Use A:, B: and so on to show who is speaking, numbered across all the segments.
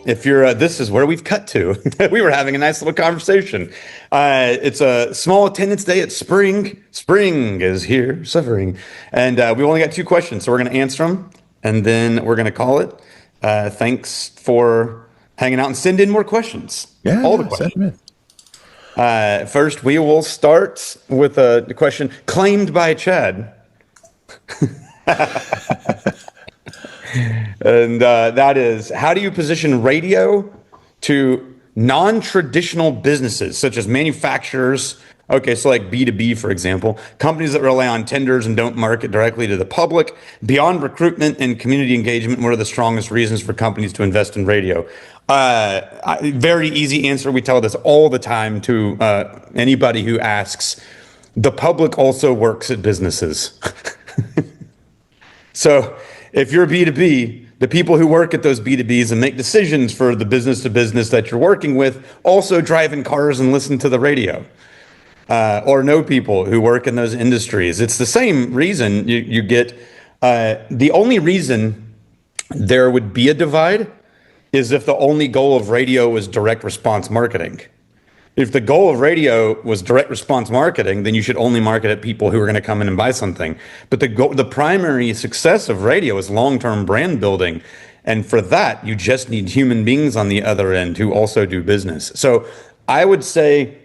A: if you're, this is where we've cut to. We were having a nice little conversation. It's a small attendance day at Spring. Spring is here, suffering. And we only got two questions, so we're going to answer them, and then we're going to call it. Thanks for hanging out and send in more questions.
B: Yeah,
A: all the questions. First, we will start with a question claimed by Chad. And that is, how do you position radio to non-traditional businesses such as manufacturers? Okay, so like B2B, for example, companies that rely on tenders and don't market directly to the public. Beyond recruitment and community engagement, what are the strongest reasons for companies to invest in radio? Very easy answer. We tell this all the time to anybody who asks. The public also works at businesses. So if you're B2B, the people who work at those B2Bs and make decisions for the business to business that you're working with also drive in cars and listen to the radio. Or know people who work in those industries. It's the same reason you get, the only reason there would be a divide is if the only goal of radio was direct response marketing. If the goal of radio was direct response marketing, then you should only market at people who are going to come in and buy something. But the primary success of radio is long-term brand building. And for that, you just need human beings on the other end who also do business. So I would say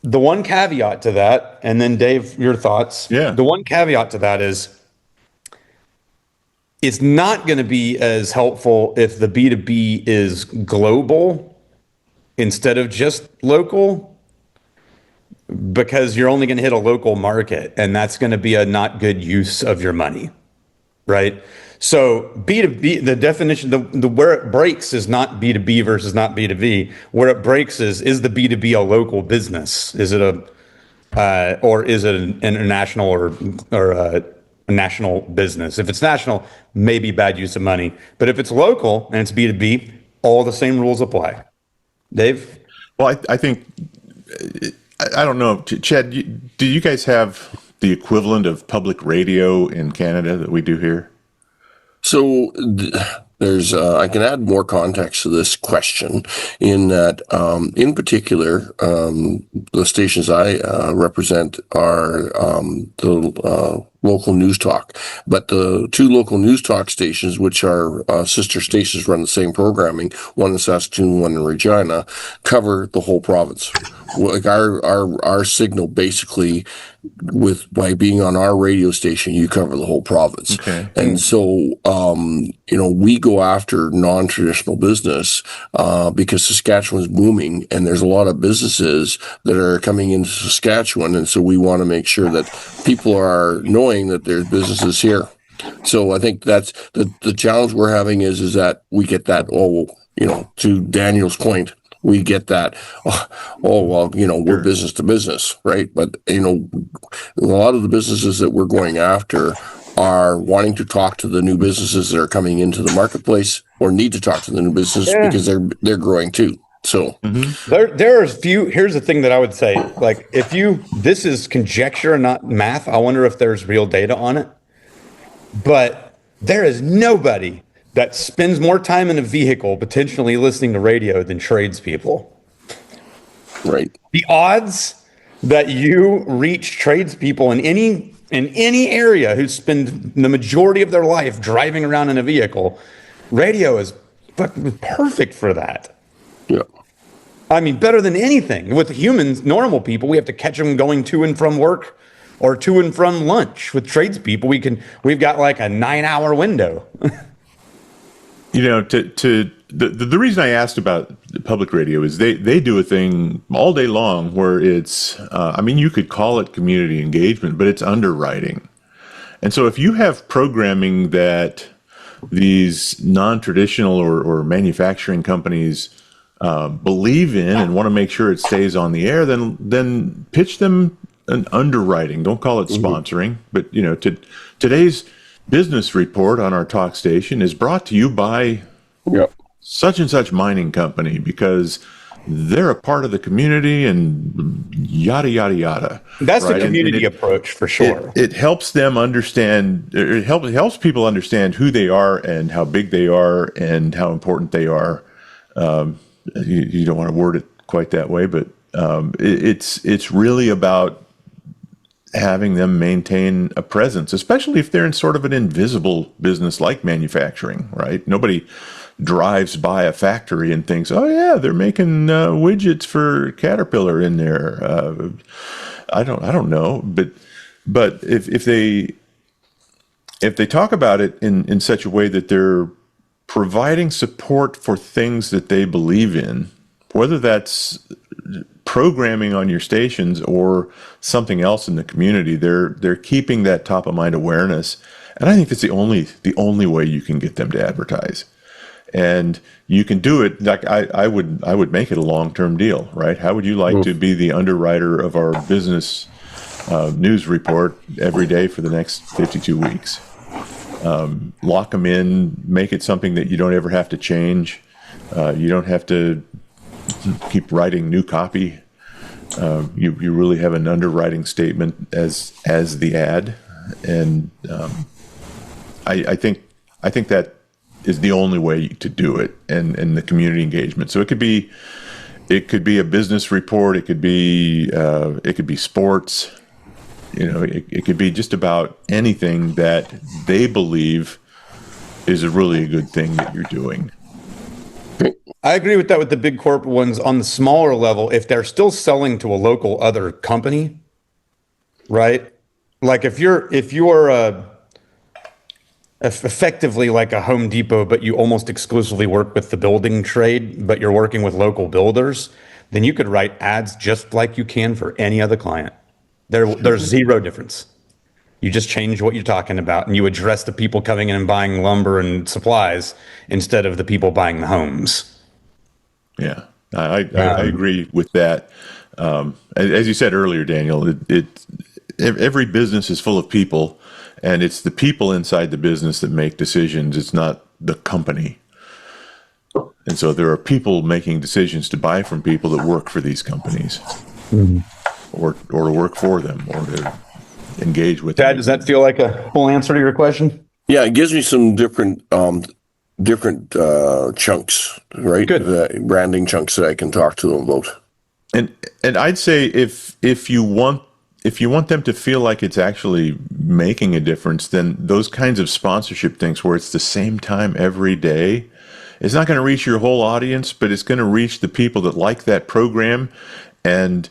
A: the one caveat to that, and then Dave, your thoughts.
B: Yeah.
A: The one caveat to that is it's not going to be as helpful if the B2B is global instead of just local, because you're only going to hit a local market, and that's going to be a not good use of your money, right? So B2B, the definition, the where it breaks is not B2B versus not B2B. Where it breaks is the B2B a local business? Is it or is it an international or a national business? If it's national, maybe bad use of money. But if it's local and it's B2B, all the same rules apply. Dave?
B: Well, I think, I don't know, Chad, do you guys have the equivalent of public radio in Canada that we do here?
C: So there's, I can add more context to this question in that, in particular, the stations I represent are the local news talk, but the two local news talk stations, which are sister stations, run the same programming, one in Saskatoon, one in Regina, cover the whole province. Like our signal basically, by being on our radio station, you cover the whole province.
B: Okay.
C: And so, we go after non-traditional business, because Saskatchewan's booming and there's a lot of businesses that are coming into Saskatchewan. And so we want to make sure that people are knowing that there's businesses here. So I think that's the challenge we're having is that we get that, to Daniel's point, we get that, we're business to business, right? But, a lot of the businesses that we're going after are wanting to talk to the new businesses that are coming into the marketplace or need to talk to the new businesses because they're growing too. So
A: there's few. Here's the thing that I would say, like, this is conjecture, not math. I wonder if there's real data on it, but there is nobody that spends more time in a vehicle potentially listening to radio than tradespeople.
C: Right.
A: The odds that you reach tradespeople in any area who spend the majority of their life driving around in a vehicle, radio is perfect for that.
C: Yeah.
A: I mean, better than anything. With humans, normal people, we have to catch them going to and from work or to and from lunch. With tradespeople, we've got like a 9-hour window.
B: The reason I asked about public radio is they do a thing all day long where it's, you could call it community engagement, but it's underwriting. And so if you have programming that these non-traditional or manufacturing companies believe in and want to make sure it stays on the air, then pitch them an underwriting. Don't call it sponsoring, but today's business report on our talk station is brought to you by such and such mining company, because they're a part of the community and yada, yada, yada.
A: That's
B: right?
A: the community approach for sure.
B: It helps them understand, it helps people understand who they are and how big they are and how important they are. You don't want to word it quite that way, but it's really about having them maintain a presence, especially if they're in sort of an invisible business like manufacturing, right? Nobody drives by a factory and thinks, oh yeah, they're making widgets for Caterpillar in there. I don't know, but if they talk about it in such a way that they're providing support for things that they believe in, whether that's programming on your stations or something else in the community, they're keeping that top of mind awareness, and I think that's the only way you can get them to advertise. And you can do it like I would make it a long-term deal, right? How would you like to be the underwriter of our business news report every day for the next 52 weeks? Lock them in, make it something that you don't ever have to change. You don't have to keep writing new copy. You really have an underwriting statement as the ad, and I think that is the only way to do it, and the community engagement. So it could be a business report, it could be sports, it could be just about anything that they believe is a really good thing that you're doing.
A: I agree with that with the big corporate ones. On the smaller level, if they're still selling to a local other company, right? Like if you're effectively like a Home Depot, but you almost exclusively work with the building trade, but you're working with local builders, then you could write ads just like you can for any other client. There's zero difference. You just change what you're talking about, and you address the people coming in and buying lumber and supplies instead of the people buying the homes.
B: Yeah, I agree with that. As you said earlier, Daniel, every business is full of people, and it's the people inside the business that make decisions. It's not the company. And so there are people making decisions to buy from people that work for these companies, or to work for them, or to engage with
A: Tad,
B: them.
A: does that feel like a full answer to your question?
C: Yeah, it gives me some different chunks, right?
A: Good.
C: Branding chunks that I can talk to them about.
B: And I'd say if you want them to feel like it's actually making a difference, then those kinds of sponsorship things where it's the same time every day, it's not going to reach your whole audience, but it's going to reach the people that like that program, and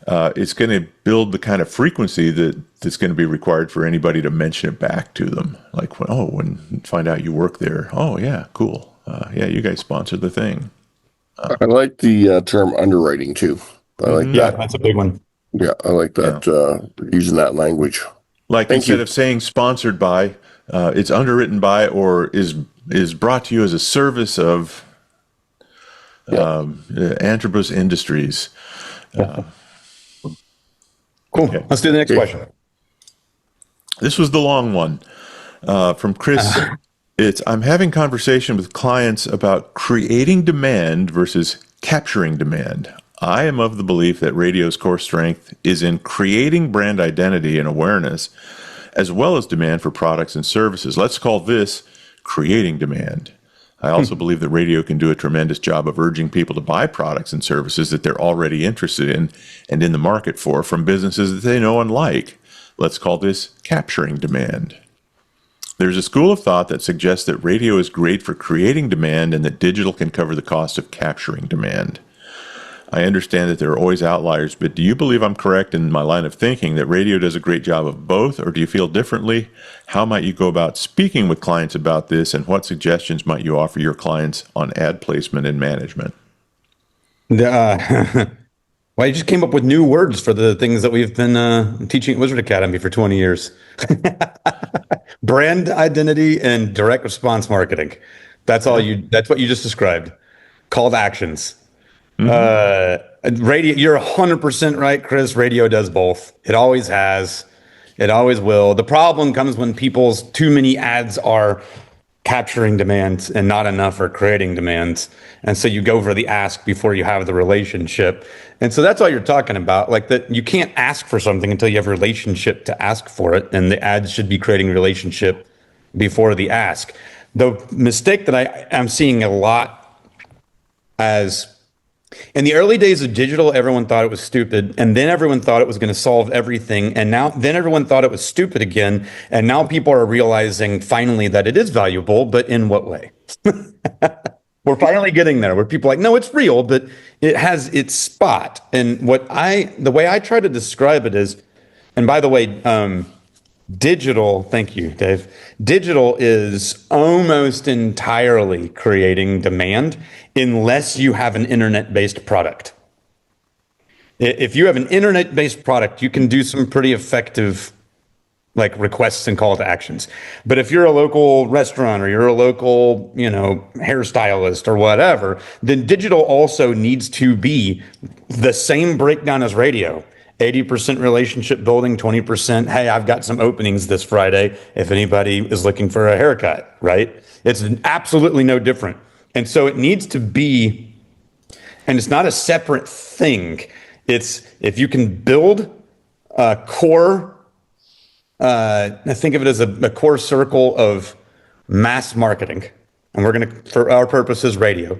B: it's going to build the kind of frequency that's going to be required for anybody to mention it back to them. Like, when find out you work there. Oh yeah, cool. Yeah, you guys sponsored the thing.
C: I like the term underwriting too. I like
A: Yeah,
C: that.
A: that's a big one.
C: Yeah, I like that, using that language.
B: Like
C: Thank
B: instead
C: you.
B: of saying sponsored by, it's underwritten by, or is brought to you as a service of Antrobus Industries.
A: Cool.
B: Okay.
A: Let's do the next question.
B: This was the long one from Chris. I'm having conversation with clients about creating demand versus capturing demand. I am of the belief that radio's core strength is in creating brand identity and awareness, as well as demand for products and services. Let's call this creating demand. I also believe that radio can do a tremendous job of urging people to buy products and services that they're already interested in and in the market for from businesses that they know and like. Let's call this capturing demand. There's a school of thought that suggests that radio is great for creating demand and that digital can cover the cost of capturing demand. I understand that there are always outliers, but do you believe I'm correct in my line of thinking that radio does a great job of both, or do you feel differently? How might you go about speaking with clients about this, and what suggestions might you offer your clients on ad placement and management?
A: Well, you just came up with new words for the things that we've been teaching at Wizard Academy for 20 years. Brand identity and direct response marketing. That's what you just described. Call to actions. Radio, you're 100% right, Chris. Radio does both. It always has. It always will. The problem comes when people's too many ads are capturing demands and not enough are creating demands. And so you go for the ask before you have the relationship. And so that's all you're talking about. Like that you can't ask for something until you have a relationship to ask for it. And the ads should be creating relationship before the ask. The mistake that I am seeing a lot as in the early days of digital, everyone thought it was stupid, and then everyone thought it was going to solve everything, and then everyone thought it was stupid again, and now people are realizing finally that it is valuable, but in what way? We're finally getting there where people are like, no, it's real, but it has its spot. And the way I try to describe it is, and by the way, digital, thank you, Dave. Digital is almost entirely creating demand unless you have an internet-based product. If you have an internet-based product, you can do some pretty effective like requests and call to actions. But if you're a local restaurant or you're a local, hairstylist or whatever, then digital also needs to be the same breakdown as radio. 80% relationship building, 20%, hey, I've got some openings this Friday if anybody is looking for a haircut, right? It's absolutely no different. And so it needs to be, and it's not a separate thing. It's if you can build a core, I think of it as a core circle of mass marketing, and we're going to, for our purposes, radio.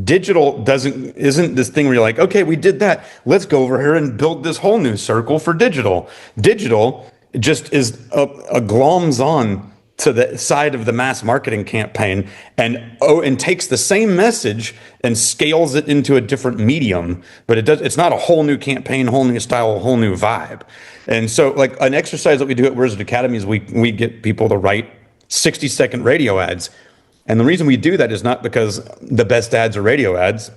A: Digital isn't this thing where you're like, okay, we did that. Let's go over here and build this whole new circle for digital. Digital just is a gloms on to the side of the mass marketing campaign and takes the same message and scales it into a different medium, but it's not a whole new campaign, whole new style, whole new vibe. And so like an exercise that we do at Wizard Academy is we get people to write 60-second radio ads. And the reason we do that is not because the best ads are radio ads.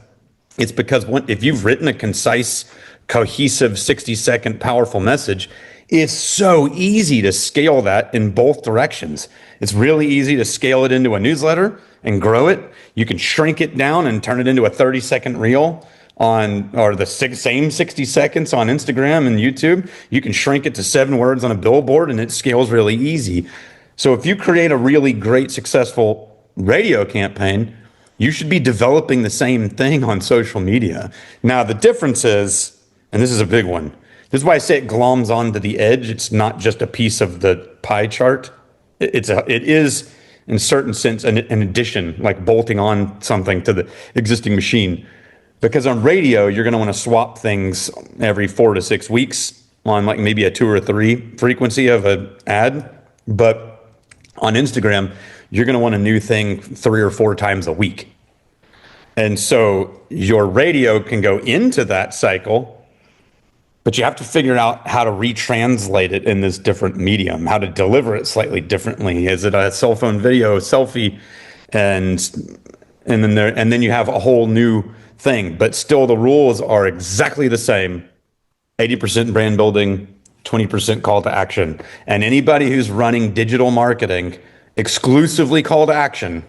A: It's because if you've written a concise, cohesive, 60-second powerful message, it's so easy to scale that in both directions. It's really easy to scale it into a newsletter and grow it. You can shrink it down and turn it into a 30-second reel or the same 60 seconds on Instagram and YouTube. You can shrink it to 7 words on a billboard and it scales really easy. So if you create a really great, successful radio campaign, you should be developing the same thing on social media. Now, the difference is, and this is a big one, this is why I say it gloms onto the edge. It's not just a piece of the pie chart. It is, in a certain sense, an addition, like bolting on something to the existing machine. Because on radio, you're going to want to swap things every 4 to 6 weeks on like maybe a 2 or 3 frequency of an ad. But on Instagram, you're going to want a new thing 3 or 4 times a week. And so your radio can go into that cycle, but you have to figure out how to retranslate it in this different medium, how to deliver it slightly differently. Is it a cell phone video, selfie, and then you have a whole new thing, but still the rules are exactly the same. 80% brand building, 20% call to action. And anybody who's running digital marketing exclusively call to action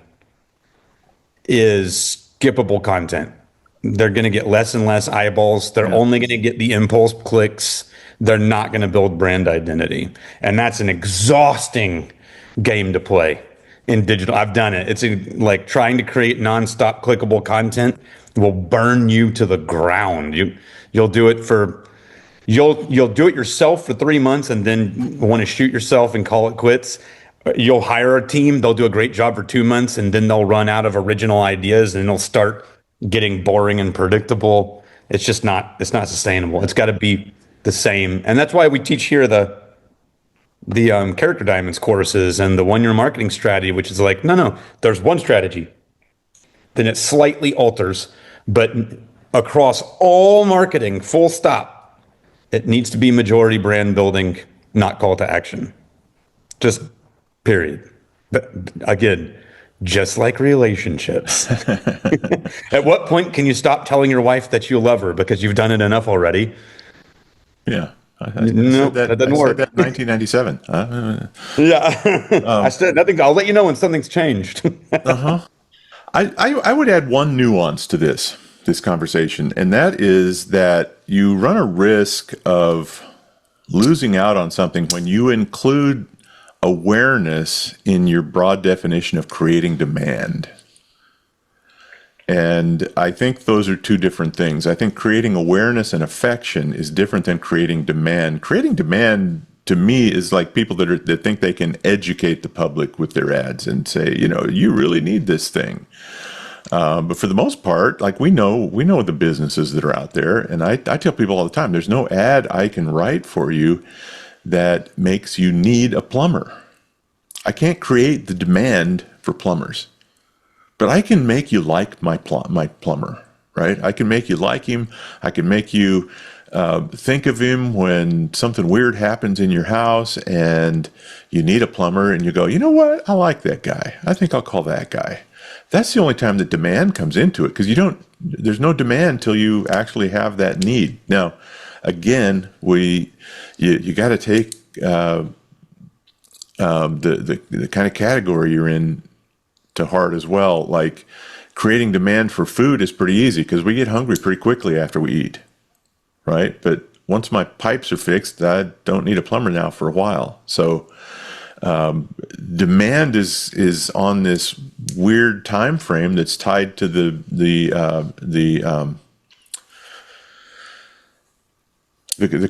A: is skippable content. They're going to get less and less eyeballs. They're only going to get the impulse clicks. They're not going to build brand identity. And that's an exhausting game to play in digital. I've done it. It's like trying to create nonstop clickable content will burn you to the ground. You'll do it you'll do it yourself for 3 months and then want to shoot yourself and call it quits. You'll hire a team. They'll do a great job for 2 months and then they'll run out of original ideas and it'll start getting boring and predictable. It's just not sustainable. It's got to be the same. And that's why we teach here the Character Diamonds courses and the 1-year marketing strategy, which is like, no, there's one strategy. Then it slightly alters, but across all marketing, full stop, it needs to be majority brand building, not call to action. Just period. But again, just like relationships. At what point can you stop telling your wife that you love her because you've done it enough already?
B: Yeah.
A: No, that doesn't work.
B: That 1997.
A: Yeah. I said nothing. I'll let you know when something's changed.
B: I would add one nuance to this conversation, and that is that you run a risk of losing out on something when you include awareness in your broad definition of creating demand. And I think those are two different things. I think creating awareness and affection is different than creating demand. Creating demand, to me, is like people that think they can educate the public with their ads and say, you really need this thing. But for the most part, like we know the businesses that are out there, and I tell people all the time, there's no ad I can write for you that makes you need a plumber. I can't create the demand for plumbers. But I can make you like my plumber, right? I can make you like him. I can make you think of him when something weird happens in your house and you need a plumber and you go, you know what? I like that guy. I think I'll call that guy. That's the only time that demand comes into it, because there's no demand till you actually have that need. Now, again, you got to take the kind of category you're in to heart as well. Like creating demand for food is pretty easy because we get hungry pretty quickly after we eat, right? But once my pipes are fixed, I don't need a plumber now for a while. So demand is on this weird time frame that's tied to the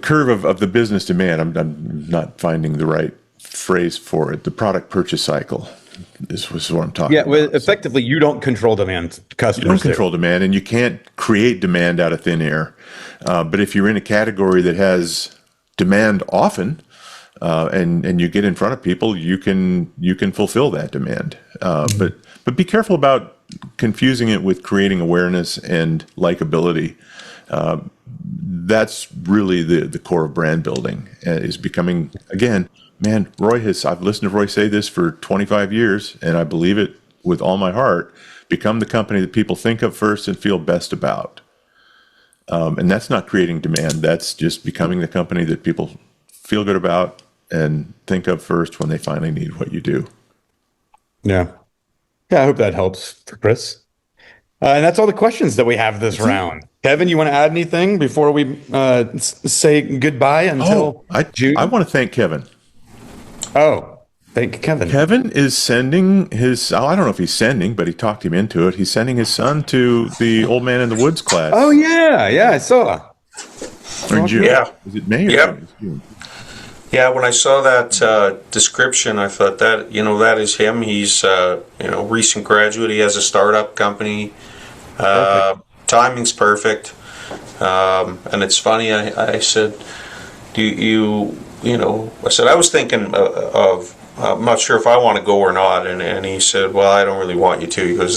B: curve of the business demand. I'm not finding the right phrase for it. The product purchase cycle. This was what I'm talking about.
A: Yeah, effectively, you don't control demand. Customers
B: You don't control demand, and you can't create demand out of thin air. But if you're in a category that has demand often, and you get in front of people, you can fulfill that demand. But be careful about confusing it with creating awareness and likability. That's really the core of brand building, is becoming, again, man, I've listened to Roy say this for 25 years, and I believe it with all my heart. Become the company that people think of first and feel best about. And that's not creating demand. That's just becoming the company that people feel good about and think of first when they finally need what you do.
A: Yeah. Yeah, I hope that helps for Chris. And that's all the questions that we have this round. Kevin, you want to add anything before we say goodbye until June?
B: I want to thank Kevin.
A: Oh, thank Kevin.
B: Kevin is sending I don't know if he's sending, but he talked him into it. He's sending his son to the Old Man in the Woods class.
A: Oh, yeah. Yeah, I saw.
B: Or in June.
D: Yeah.
B: Is it May or
D: Yep.
B: June?
D: Yeah, when I saw that description, I thought that is him. He's recent graduate. He has a startup company. Timing's perfect. And it's funny. I said, I said I was thinking of. I'm not sure if I want to go or not. And he said, well, I don't really want you to. He goes,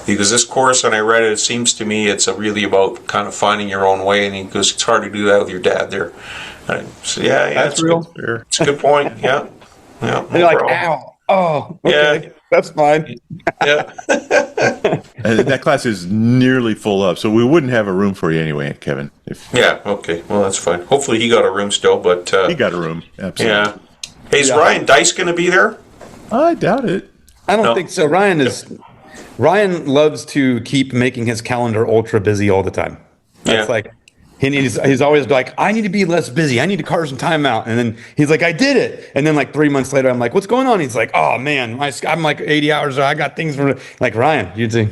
D: this course, and I read it. It seems to me it's really about kind of finding your own way. And he goes, it's hard to do that with your dad there. And I said, yeah,
A: That's real.
D: It's a good point. Yeah. No
A: You're like,
D: problem.
A: ow. Oh, okay.
D: Yeah.
A: That's fine.
D: Yeah.
B: And that class is nearly full up, so we wouldn't have a room for you anyway, Kevin.
D: Yeah. Okay. Well, that's fine. Hopefully he got a room still, but
B: He got a room, absolutely.
D: yeah. Hey, is Ryan Dice going to be there?
B: I doubt it.
A: I don't
D: No.
A: think so. Ryan loves to keep making his calendar ultra busy all the time. That's
D: Yeah.
A: like, he's always like, I need to be less busy. I need to carve some time out. And then he's like, I did it. And then like 3 months later, I'm like, what's going on? He's like, oh man, I'm like 80 hours. I got things for like Ryan. You do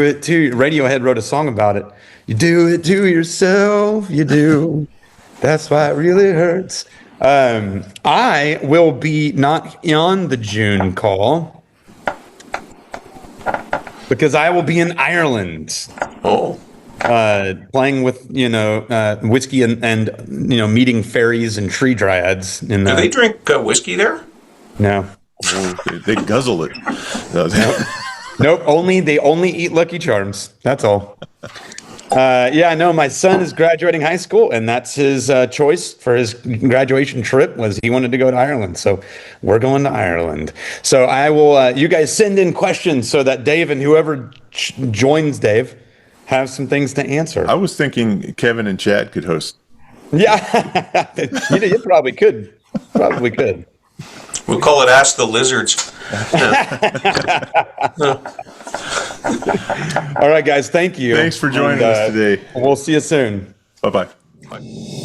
A: it too. Radiohead wrote a song about it. You do it to yourself. You do. That's why it really hurts. I will be not on the June call because I will be in Ireland.
D: Oh.
A: Playing with whiskey and meeting fairies and tree dryads.
D: Do they drink whiskey there?
A: No,
B: They guzzle it.
A: nope. They only eat Lucky Charms. That's all. No. My son is graduating high school, and that's his choice for his graduation trip. Was he wanted to go to Ireland, so we're going to Ireland. So I will. You guys send in questions so that Dave and whoever joins Dave have some things to answer.
B: I was thinking Kevin and Chad could host.
A: Yeah, you probably could. Probably could.
D: We'll call it Ask the Lizards.
A: All right, guys. Thank you.
B: Thanks for joining us today.
A: We'll see you soon.
B: Bye-bye.
D: Bye.